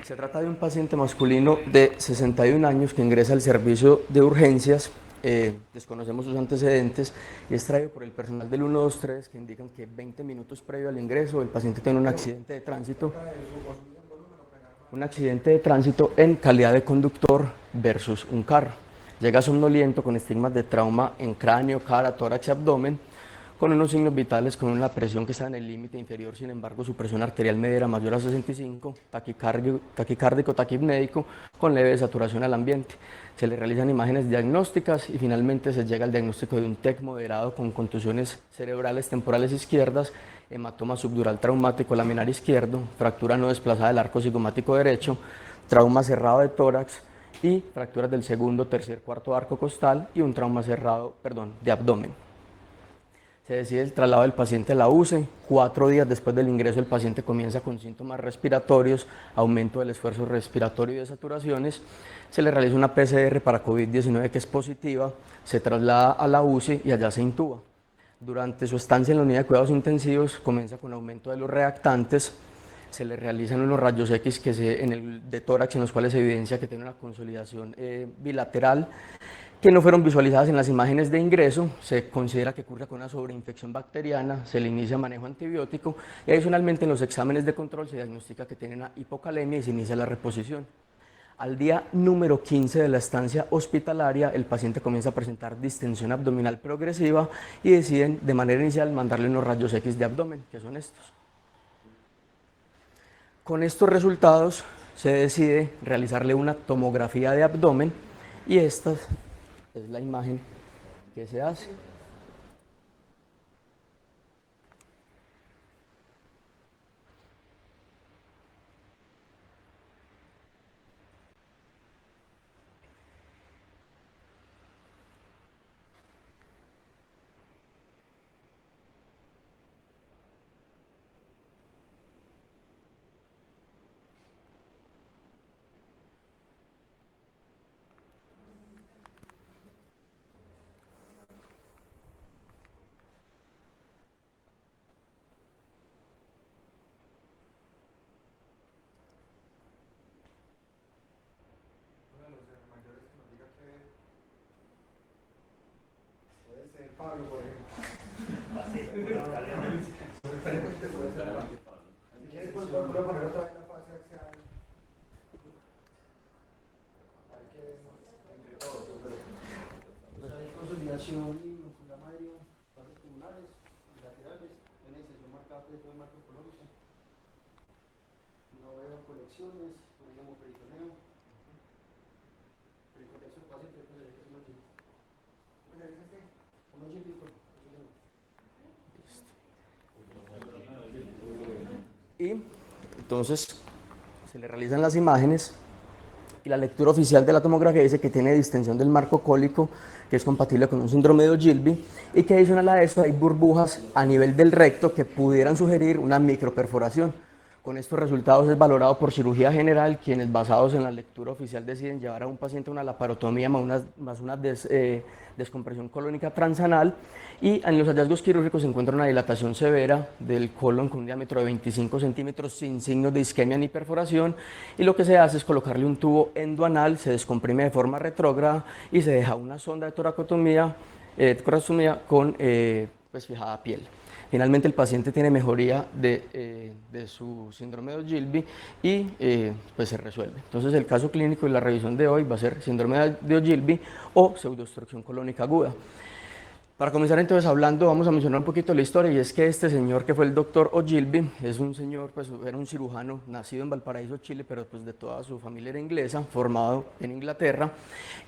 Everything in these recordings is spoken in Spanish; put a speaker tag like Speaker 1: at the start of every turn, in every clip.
Speaker 1: Se trata de un paciente masculino de 61 años que ingresa al servicio de urgencias. Desconocemos sus antecedentes y es traído por el personal del 123 que indican que 20 minutos previo al ingreso el paciente tiene un accidente de tránsito en calidad de conductor versus un carro. Llega somnoliento con estigmas de trauma en cráneo, cara, tórax y abdomen, con unos signos vitales, con una presión que está en el límite inferior. Sin embargo, su presión arterial media era mayor a 65, taquicárdico, taquipnédico, con leve saturación al ambiente. Se le realizan imágenes diagnósticas y finalmente se llega al diagnóstico de un TEC moderado con contusiones cerebrales temporales izquierdas, hematoma subdural traumático laminar izquierdo, fractura no desplazada del arco cigomático derecho, trauma cerrado de tórax y fracturas del segundo, tercer, cuarto arco costal y un trauma cerrado, de abdomen. Se decide el traslado del paciente a la UCI. 4 días después del ingreso, el paciente comienza con síntomas respiratorios, aumento del esfuerzo respiratorio y de saturaciones. Se le realiza una PCR para COVID-19 que es positiva, se traslada a la UCI y allá se intuba. Durante su estancia en la unidad de cuidados intensivos, comienza con aumento de los reactantes. Se le realizan unos rayos X de tórax en los cuales se evidencia que tiene una consolidación bilateral, que no fueron visualizadas en las imágenes de ingreso. Se considera que ocurre con una sobreinfección bacteriana, se le inicia manejo antibiótico y adicionalmente en los exámenes de control se diagnostica que tiene una hipocalemia y se inicia la reposición. Al día número 15 de la estancia hospitalaria, el paciente comienza a presentar distensión abdominal progresiva y deciden de manera inicial mandarle unos rayos X de abdomen, que son estos. Con estos resultados se decide realizarle una tomografía de abdomen y esta es la imagen que se hace.
Speaker 2: Pablo, por ejemplo. Si quieres, pues voy a poner otra vez la fase axial. Hay que entre todos, pero pues hay consolidación inflamatoria, fases pulmonares, laterales, una extensión marcada de todo el marco ecológico. No veo conexiones, no digamos peritoneo. Periconexión paciente, pues es un oye.
Speaker 1: Y entonces se le realizan las imágenes y la lectura oficial de la tomografía dice que tiene distensión del marco cólico, que es compatible con un síndrome de Ogilvy, y que adicional a eso hay burbujas a nivel del recto que pudieran sugerir una microperforación. Con estos resultados es valorado por cirugía general, quienes basados en la lectura oficial deciden llevar a un paciente a una laparotomía más una descompresión colónica transanal, y en los hallazgos quirúrgicos se encuentra una dilatación severa del colon con un diámetro de 25 centímetros sin signos de isquemia ni perforación, y lo que se hace es colocarle un tubo endoanal, se descomprime de forma retrógrada y se deja una sonda de toracotomía con fijada a piel. Finalmente el paciente tiene mejoría de su síndrome de Ogilvy y pues se resuelve. Entonces el caso clínico y la revisión de hoy va a ser síndrome de Ogilvy o pseudoobstrucción colónica aguda. Para comenzar entonces hablando, vamos a mencionar un poquito la historia, y es que este señor que fue el doctor Ogilvy es un señor, pues era un cirujano nacido en Valparaíso, Chile, pero pues de toda su familia era inglesa, formado en Inglaterra,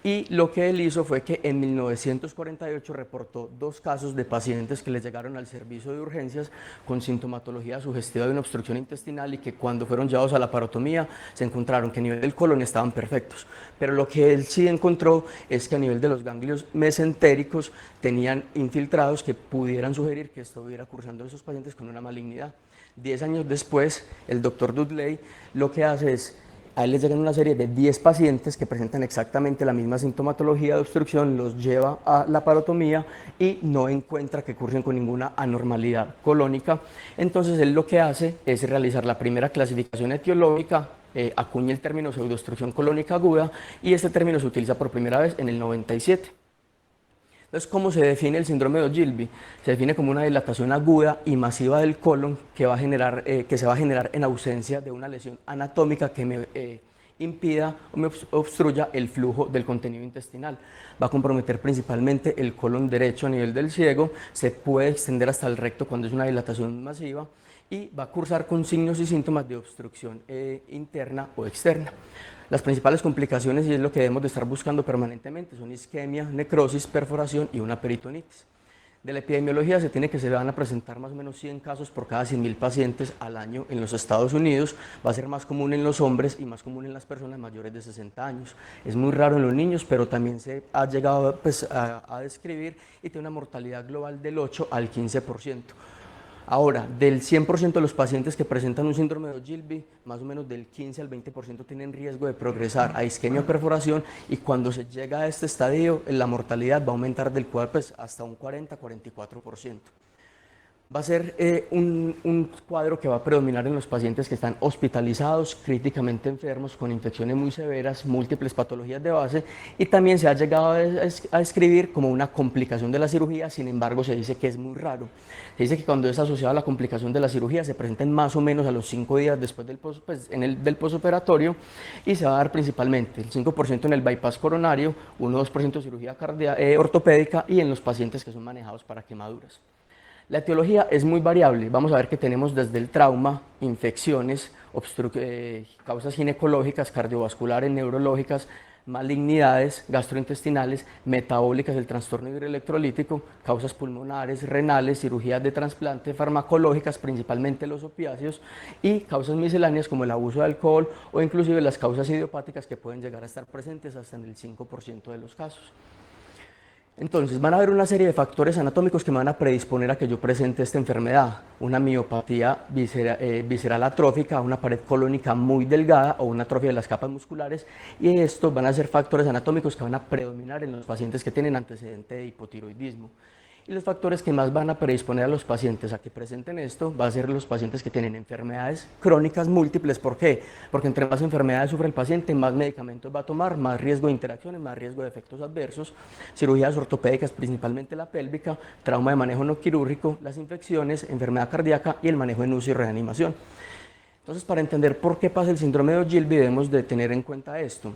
Speaker 1: y lo que él hizo fue que en 1948 reportó 2 casos de pacientes que les llegaron al servicio de urgencias con sintomatología sugestiva de una obstrucción intestinal, y que cuando fueron llevados a la laparotomía se encontraron que a nivel del colon estaban perfectos, pero lo que él sí encontró es que a nivel de los ganglios mesentéricos tenían infiltrados que pudieran sugerir que estuviera cursando esos pacientes con una malignidad. 10 años después, el doctor Dudley lo que hace es, a él les llegan una serie de 10 pacientes que presentan exactamente la misma sintomatología de obstrucción, los lleva a la laparotomía y no encuentra que cursen con ninguna anormalidad colónica. Entonces él lo que hace es realizar la primera clasificación etiológica acuña el término pseudoobstrucción colónica aguda y este término se utiliza por primera vez en el 97. Entonces, ¿cómo se define el síndrome de Ogilvy? Se define como una dilatación aguda y masiva del colon que se va a generar en ausencia de una lesión anatómica que me impida o me obstruya el flujo del contenido intestinal. Va a comprometer principalmente el colon derecho a nivel del ciego, se puede extender hasta el recto cuando es una dilatación masiva y va a cursar con signos y síntomas de obstrucción interna o externa. Las principales complicaciones, y es lo que debemos de estar buscando permanentemente, son isquemia, necrosis, perforación y una peritonitis. De la epidemiología se van a presentar más o menos 100 casos por cada 100.000 pacientes al año en los Estados Unidos. Va a ser más común en los hombres y más común en las personas mayores de 60 años. Es muy raro en los niños, pero también se ha llegado a describir y tiene una mortalidad global del 8 al 15%. Ahora, del 100% de los pacientes que presentan un síndrome de Ogilvy, más o menos del 15 al 20% tienen riesgo de progresar a isquemia o perforación y cuando se llega a este estadio, la mortalidad va a aumentar del cuadro hasta un 40-44%. Va a ser un cuadro que va a predominar en los pacientes que están hospitalizados, críticamente enfermos, con infecciones muy severas, múltiples patologías de base y también se ha llegado a describir como una complicación de la cirugía, sin embargo se dice que es muy raro. Se dice que cuando es asociado a la complicación de la cirugía se presenten más o menos a los 5 días después del posoperatorio y se va a dar principalmente el 5% en el bypass coronario, 1-2% de cirugía ortopédica y en los pacientes que son manejados para quemaduras. La etiología es muy variable, vamos a ver que tenemos desde el trauma, infecciones, causas ginecológicas, cardiovasculares, neurológicas, malignidades gastrointestinales, metabólicas, el trastorno hidroelectrolítico, causas pulmonares, renales, cirugías de trasplante, farmacológicas, principalmente los opiáceos, y causas misceláneas como el abuso de alcohol o inclusive las causas idiopáticas que pueden llegar a estar presentes hasta en el 5% de los casos. Entonces van a haber una serie de factores anatómicos que me van a predisponer a que yo presente esta enfermedad, una miopatía visceral atrófica, una pared colónica muy delgada o una atrofia de las capas musculares y estos van a ser factores anatómicos que van a predominar en los pacientes que tienen antecedente de hipotiroidismo. Y los factores que más van a predisponer a los pacientes a que presenten esto va a ser los pacientes que tienen enfermedades crónicas múltiples. ¿Por qué? Porque entre más enfermedades sufre el paciente, más medicamentos va a tomar, más riesgo de interacciones, más riesgo de efectos adversos, cirugías ortopédicas, principalmente la pélvica, trauma de manejo no quirúrgico, las infecciones, enfermedad cardíaca y el manejo en UCI y reanimación. Entonces, para entender por qué pasa el síndrome de Ogilvy, debemos de tener en cuenta esto.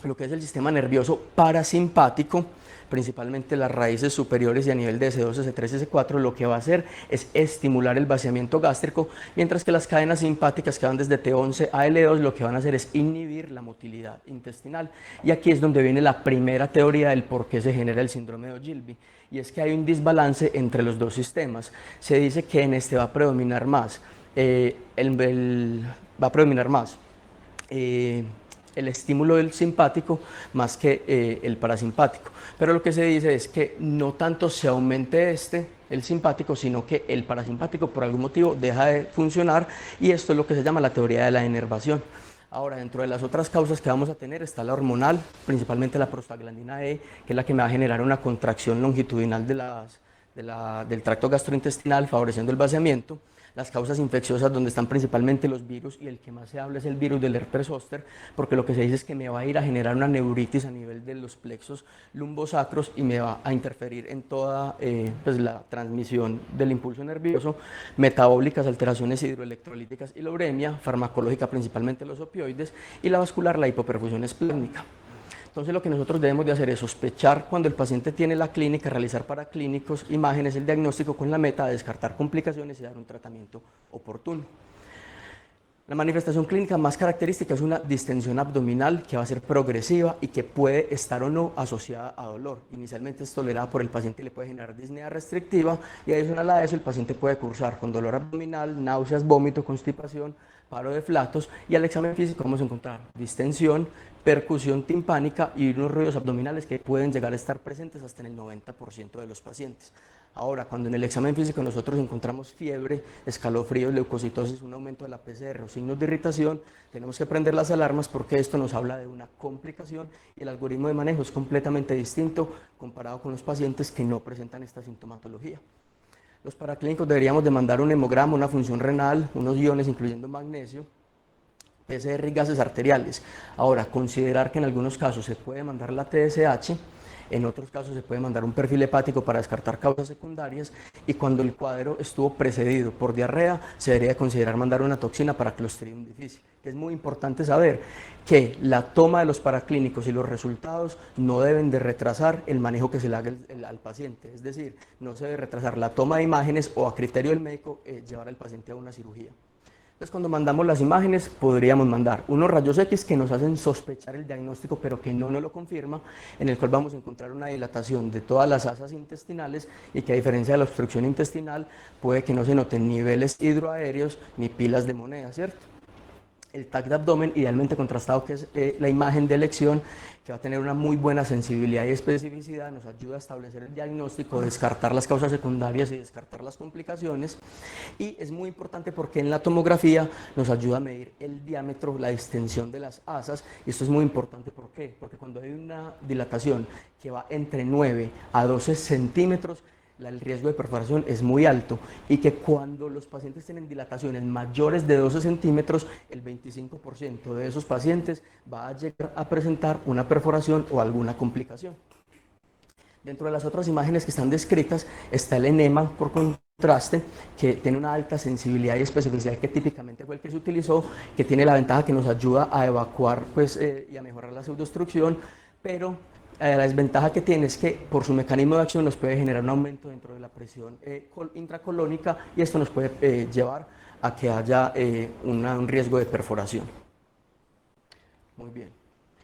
Speaker 1: Lo que es el sistema nervioso parasimpático, principalmente las raíces superiores y a nivel de S2, S3, S4, lo que va a hacer es estimular el vaciamiento gástrico, mientras que las cadenas simpáticas que van desde T11 a L2 lo que van a hacer es inhibir la motilidad intestinal. Y aquí es donde viene la primera teoría del por qué se genera el síndrome de Ogilvy, y es que hay un desbalance entre los dos sistemas. Se dice que en este va a predominar más el estímulo del simpático más que el parasimpático. Pero lo que se dice es que no tanto se aumente el simpático, sino que el parasimpático por algún motivo deja de funcionar y esto es lo que se llama la teoría de la enervación. Ahora, dentro de las otras causas que vamos a tener está la hormonal, principalmente la prostaglandina E, que es la que me va a generar una contracción longitudinal del tracto gastrointestinal, favoreciendo el vaciamiento. Las causas infecciosas, donde están principalmente los virus, y el que más se habla es el virus del herpes zóster, porque lo que se dice es que me va a ir a generar una neuritis a nivel de los plexos lumbosacros y me va a interferir en toda la transmisión del impulso nervioso, metabólicas, alteraciones hidroelectrolíticas y la uremia, farmacológica principalmente los opioides, y la vascular, la hipoperfusión esplénica. Entonces lo que nosotros debemos de hacer es sospechar cuando el paciente tiene la clínica, realizar paraclínicos, imágenes, el diagnóstico con la meta de descartar complicaciones y dar un tratamiento oportuno. La manifestación clínica más característica es una distensión abdominal que va a ser progresiva y que puede estar o no asociada a dolor. Inicialmente es tolerada por el paciente y le puede generar disnea restrictiva y adicional a eso el paciente puede cursar con dolor abdominal, náuseas, vómito, constipación, paro de flatos y al examen físico vamos a encontrar distensión, percusión timpánica y unos ruidos abdominales que pueden llegar a estar presentes hasta en el 90% de los pacientes. Ahora, cuando en el examen físico nosotros encontramos fiebre, escalofríos, leucocitosis, un aumento de la PCR o signos de irritación, tenemos que prender las alarmas porque esto nos habla de una complicación y el algoritmo de manejo es completamente distinto comparado con los pacientes que no presentan esta sintomatología. Los paraclínicos deberíamos de mandar un hemograma, una función renal, unos iones incluyendo magnesio, PCR y gases arteriales. Ahora, considerar que en algunos casos se puede mandar la TSH, en otros casos se puede mandar un perfil hepático para descartar causas secundarias, y cuando el cuadro estuvo precedido por diarrea, se debería considerar mandar una toxina para Clostridium difficile. Es muy importante saber que la toma de los paraclínicos y los resultados no deben de retrasar el manejo que se le haga al paciente, es decir, no se debe retrasar la toma de imágenes o a criterio del médico llevar al paciente a una cirugía. Entonces, cuando mandamos las imágenes, podríamos mandar unos rayos X que nos hacen sospechar el diagnóstico, pero que no nos lo confirma, en el cual vamos a encontrar una dilatación de todas las asas intestinales y que, a diferencia de la obstrucción intestinal, puede que no se noten niveles hidroaéreos ni pilas de moneda, ¿cierto? El TAC de abdomen, idealmente contrastado, que es la imagen de elección, que va a tener una muy buena sensibilidad y especificidad, nos ayuda a establecer el diagnóstico, descartar las causas secundarias y descartar las complicaciones. Y es muy importante porque en la tomografía nos ayuda a medir el diámetro, la extensión de las asas, y esto es muy importante. ¿Por qué? Porque cuando hay una dilatación que va entre 9 a 12 centímetros, el riesgo de perforación es muy alto, y que cuando los pacientes tienen dilataciones mayores de 12 centímetros, el 25% de esos pacientes va a llegar a presentar una perforación o alguna complicación. Dentro de las otras imágenes que están descritas está el enema por contraste, que tiene una alta sensibilidad y especificidad, que típicamente fue el que se utilizó, que tiene la ventaja que nos ayuda a evacuar y a mejorar la pseudoobstrucción, pero la desventaja que tiene es que por su mecanismo de acción nos puede generar un aumento dentro de la presión intracolónica, y esto nos puede llevar a que haya un riesgo de perforación. Muy bien.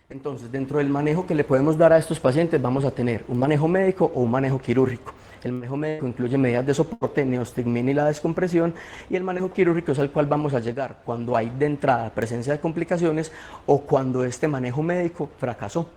Speaker 1: Entonces, dentro del manejo que le podemos dar a estos pacientes, vamos a tener un manejo médico o un manejo quirúrgico. El manejo médico incluye medidas de soporte, neostigmina y la descompresión, y el manejo quirúrgico es al cual vamos a llegar cuando hay de entrada presencia de complicaciones o cuando este manejo médico fracasó.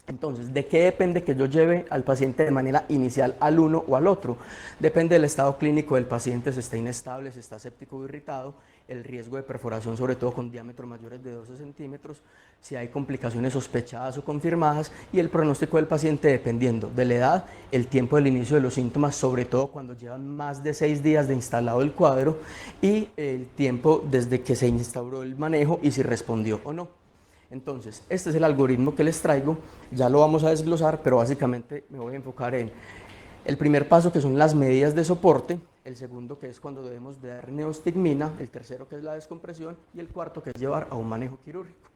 Speaker 1: Entonces, ¿de qué depende que yo lleve al paciente de manera inicial al uno o al otro? Depende del estado clínico del paciente, si está inestable, si está séptico o irritado, el riesgo de perforación, sobre todo con diámetros mayores de 12 centímetros, si hay complicaciones sospechadas o confirmadas, y el pronóstico del paciente dependiendo de la edad, el tiempo del inicio de los síntomas, sobre todo cuando llevan más de 6 días de instalado el cuadro, y el tiempo desde que se instauró el manejo y si respondió o no. Entonces, este es el algoritmo que les traigo, ya lo vamos a desglosar, pero básicamente me voy a enfocar en el primer paso, que son las medidas de soporte, el segundo, que es cuando debemos de dar neostigmina, el tercero, que es la descompresión, y el cuarto, que es llevar a un manejo quirúrgico.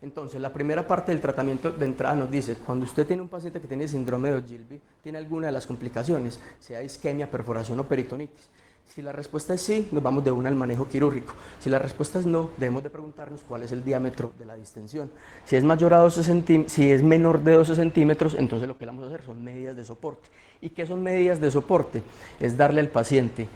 Speaker 1: Entonces, la primera parte del tratamiento de entrada nos dice, cuando usted tiene un paciente que tiene síndrome de Ogilvy, tiene alguna de las complicaciones, sea isquemia, perforación o peritonitis. Si la respuesta es sí, nos vamos de una al manejo quirúrgico. Si la respuesta es no, debemos de preguntarnos cuál es el diámetro de la distensión. Si es mayor a 12 centímetros, si es menor de 12 centímetros, entonces lo que vamos a hacer son medidas de soporte. ¿Y qué son medidas de soporte? Es darle al paciente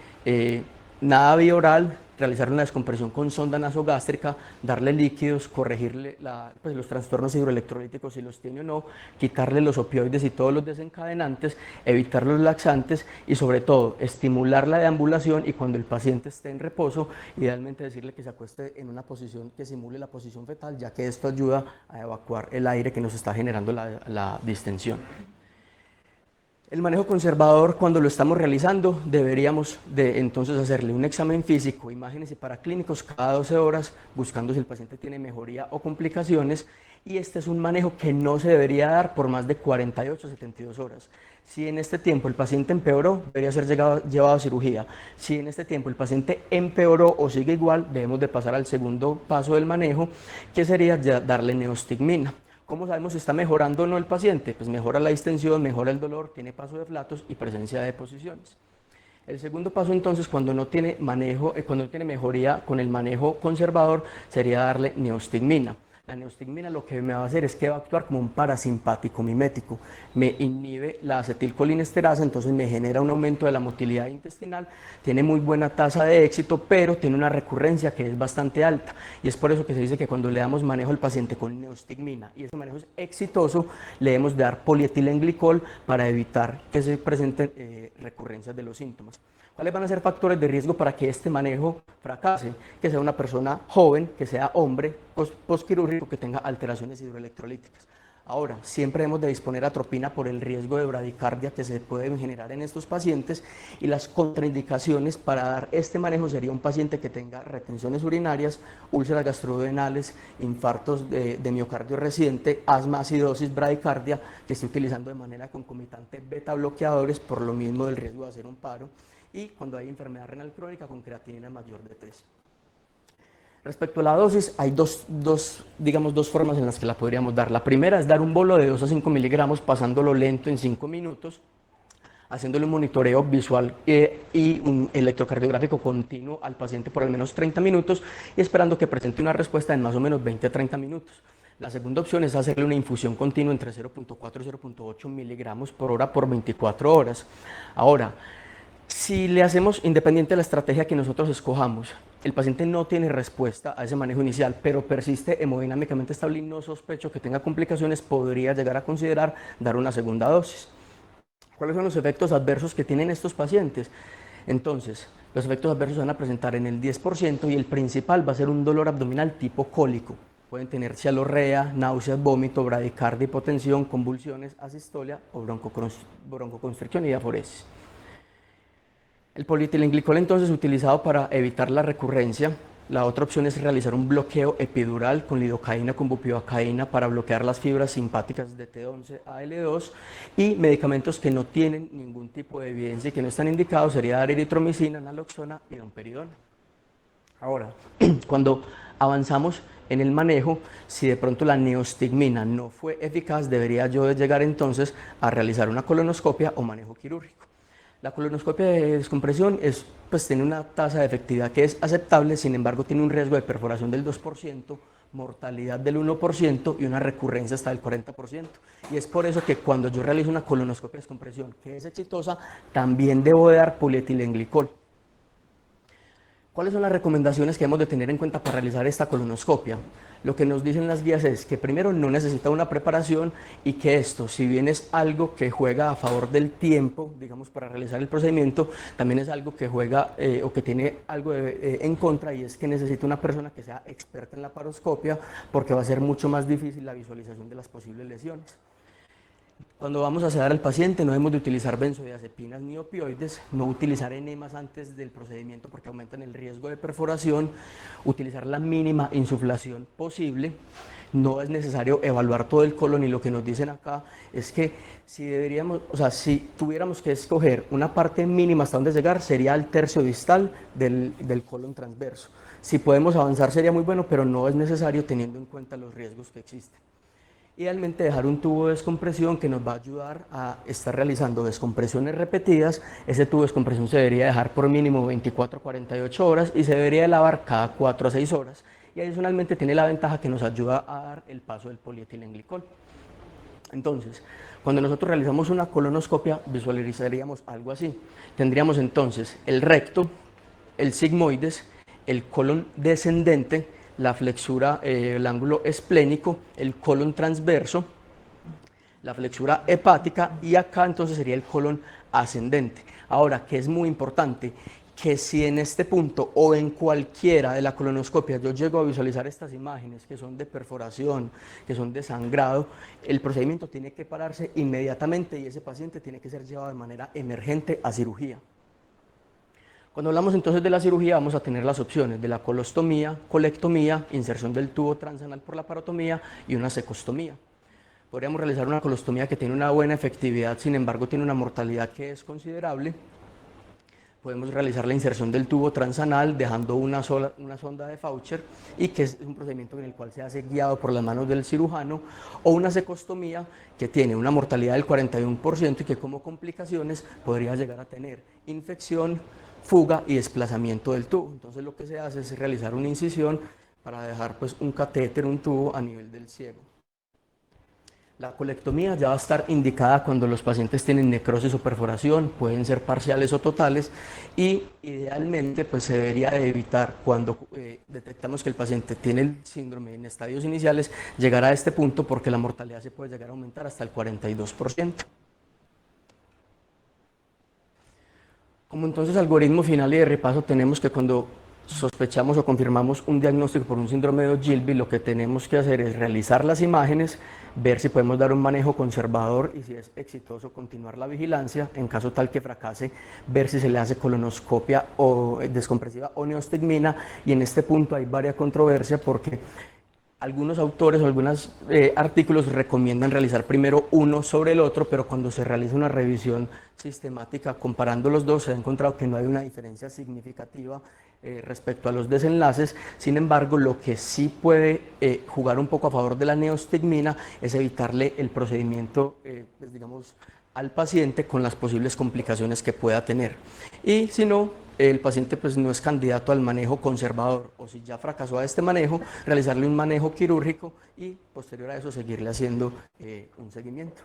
Speaker 1: nada bioral, realizar una descompresión con sonda nasogástrica, darle líquidos, corregirle los trastornos hidroelectrolíticos si los tiene o no, quitarle los opioides y todos los desencadenantes, evitar los laxantes y, sobre todo, estimular la deambulación, y cuando el paciente esté en reposo, idealmente decirle que se acueste en una posición que simule la posición fetal, ya que esto ayuda a evacuar el aire que nos está generando la distensión. El manejo conservador, cuando lo estamos realizando, deberíamos de entonces hacerle un examen físico, imágenes y paraclínicos cada 12 horas, buscando si el paciente tiene mejoría o complicaciones, y este es un manejo que no se debería dar por más de 48 a 72 horas. Si en este tiempo el paciente empeoró, debería ser llevado a cirugía. Si en este tiempo el paciente empeoró o sigue igual, debemos de pasar al segundo paso del manejo, que sería darle neostigmina. ¿Cómo sabemos si está mejorando o no el paciente? Pues mejora la distensión, mejora el dolor, tiene paso de flatos y presencia de deposiciones. El segundo paso, entonces, cuando no tiene mejoría con el manejo conservador, sería darle neostigmina. La neostigmina lo que me va a hacer es que va a actuar como un parasimpático mimético, me inhibe la acetilcolinesterasa, entonces me genera un aumento de la motilidad intestinal, tiene muy buena tasa de éxito, pero tiene una recurrencia que es bastante alta, y es por eso que se dice que cuando le damos manejo al paciente con neostigmina y ese manejo es exitoso, le debemos dar polietilenglicol para evitar que se presenten recurrencias de los síntomas. ¿Cuáles van a ser factores de riesgo para que este manejo fracase? Que sea una persona joven, que sea hombre, postquirúrgico, que tenga alteraciones hidroelectrolíticas. Ahora, siempre debemos de disponer atropina por el riesgo de bradicardia que se puede generar en estos pacientes, y las contraindicaciones para dar este manejo sería un paciente que tenga retenciones urinarias, úlceras gastroduodenales, infartos de miocardio reciente, asma, acidosis, bradicardia, que esté utilizando de manera concomitante beta bloqueadores por lo mismo del riesgo de hacer un paro, y cuando hay enfermedad renal crónica con creatinina mayor de 3. Respecto a la dosis, hay digamos, dos formas en las que la podríamos dar. La primera es dar un bolo de 2 a 5 miligramos, pasándolo lento en 5 minutos, haciéndole un monitoreo visual y un electrocardiográfico continuo al paciente por al menos 30 minutos y esperando que presente una respuesta en más o menos 20 a 30 minutos. La segunda opción es hacerle una infusión continua entre 0.4 y 0.8 miligramos por hora por 24 horas. Ahora, si le hacemos, independiente de la estrategia que nosotros escojamos, el paciente no tiene respuesta a ese manejo inicial, pero persiste hemodinámicamente estable y no sospecho que tenga complicaciones, podría llegar a considerar dar una segunda dosis. ¿Cuáles son los efectos adversos que tienen estos pacientes? Entonces, los efectos adversos se van a presentar en el 10% y el principal va a ser un dolor abdominal tipo cólico. Pueden tener cialorrea, náuseas, vómito, bradicardia, hipotensión, convulsiones, asistolia o broncoconstricción y diaforesis. El polietilenglicol entonces es utilizado para evitar la recurrencia. La otra opción es realizar un bloqueo epidural con lidocaína con bupivacaína para bloquear las fibras simpáticas de T11 a L2, y medicamentos que no tienen ningún tipo de evidencia y que no están indicados sería dar eritromicina, naloxona y domperidona. Ahora, cuando avanzamos en el manejo, si de pronto la neostigmina no fue eficaz, debería yo llegar entonces a realizar una colonoscopia o manejo quirúrgico. La colonoscopia de descompresión tiene una tasa de efectividad que es aceptable, sin embargo tiene un riesgo de perforación del 2%, mortalidad del 1% y una recurrencia hasta del 40%. Y es por eso que cuando yo realizo una colonoscopia de descompresión que es exitosa, también debo de dar polietilenglicol. ¿Cuáles son las recomendaciones que hemos de tener en cuenta para realizar esta colonoscopia? Lo que nos dicen las guías es que primero no necesita una preparación y que esto, si bien es algo que juega a favor del tiempo, digamos, para realizar el procedimiento, también es algo que juega o que tiene algo en contra, y es que necesita una persona que sea experta en la paroscopia, porque va a ser mucho más difícil la visualización de las posibles lesiones. Cuando vamos a sedar al paciente no debemos de utilizar benzodiazepinas ni opioides, no utilizar enemas antes del procedimiento porque aumentan el riesgo de perforación, utilizar la mínima insuflación posible. No es necesario evaluar todo el colon, y lo que nos dicen acá es que si tuviéramos que escoger una parte mínima hasta donde llegar, sería el tercio distal del colon transverso. Si podemos avanzar sería muy bueno, pero no es necesario teniendo en cuenta los riesgos que existen. Idealmente dejar un tubo de descompresión que nos va a ayudar a estar realizando descompresiones repetidas. Ese tubo de descompresión se debería dejar por mínimo 24 a 48 horas y se debería de lavar cada 4 a 6 horas. Y adicionalmente tiene la ventaja que nos ayuda a dar el paso del polietilenglicol. Entonces, cuando nosotros realizamos una colonoscopia, visualizaríamos algo así. Tendríamos entonces el recto, el sigmoides, el colon descendente, la flexura, el ángulo esplénico, el colon transverso, la flexura hepática, y acá entonces sería el colon ascendente. Ahora, que es muy importante, que si en este punto o en cualquiera de la colonoscopia yo llego a visualizar estas imágenes que son de perforación, que son de sangrado, el procedimiento tiene que pararse inmediatamente y ese paciente tiene que ser llevado de manera emergente a cirugía. Cuando hablamos entonces de la cirugía, vamos a tener las opciones de la colostomía, colectomía, inserción del tubo transanal por la parotomía y una cecostomía. Podríamos realizar una colostomía que tiene una buena efectividad, sin embargo tiene una mortalidad que es considerable. Podemos realizar la inserción del tubo transanal dejando una sonda de Faucher, y que es un procedimiento en el cual se hace guiado por las manos del cirujano, o una cecostomía que tiene una mortalidad del 41% y que como complicaciones podría llegar a tener infección, fuga y desplazamiento del tubo. Entonces lo que se hace es realizar una incisión para dejar un catéter, un tubo a nivel del ciego. La colectomía ya va a estar indicada cuando los pacientes tienen necrosis o perforación, pueden ser parciales o totales, y idealmente se debería de evitar cuando detectamos que el paciente tiene el síndrome en estadios iniciales llegar a este punto, porque la mortalidad se puede llegar a aumentar hasta el 42%. Como entonces algoritmo final y de repaso, tenemos que cuando sospechamos o confirmamos un diagnóstico por un síndrome de Ogilvy, lo que tenemos que hacer es realizar las imágenes, ver si podemos dar un manejo conservador y si es exitoso continuar la vigilancia. En caso tal que fracase, ver si se le hace colonoscopia o descompresiva o neostigmina, y en este punto hay varias controversias porque algunos autores o algunos artículos recomiendan realizar primero uno sobre el otro, pero cuando se realiza una revisión sistemática comparando los dos se ha encontrado que no hay una diferencia significativa respecto a los desenlaces. Sin embargo, lo que sí puede jugar un poco a favor de la neostigmina es evitarle el procedimiento, pues, digamos, al paciente con las posibles complicaciones que pueda tener. Y si no, el paciente pues no es candidato al manejo conservador, o si ya fracasó a este manejo, realizarle un manejo quirúrgico y posterior a eso seguirle haciendo un seguimiento.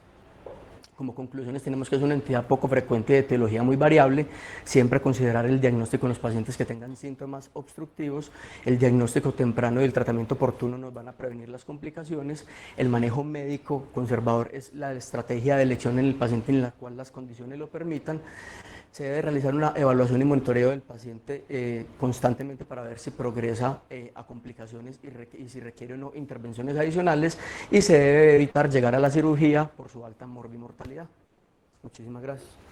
Speaker 1: Como conclusiones tenemos que es una entidad poco frecuente de etiología muy variable, siempre considerar el diagnóstico en los pacientes que tengan síntomas obstructivos, el diagnóstico temprano y el tratamiento oportuno nos van a prevenir las complicaciones, el manejo médico conservador es la estrategia de elección en el paciente en la cual las condiciones lo permitan. Se debe realizar una evaluación y monitoreo del paciente constantemente para ver si progresa a complicaciones y si requiere o no intervenciones adicionales, y se debe evitar llegar a la cirugía por su alta morbimortalidad. Muchísimas gracias.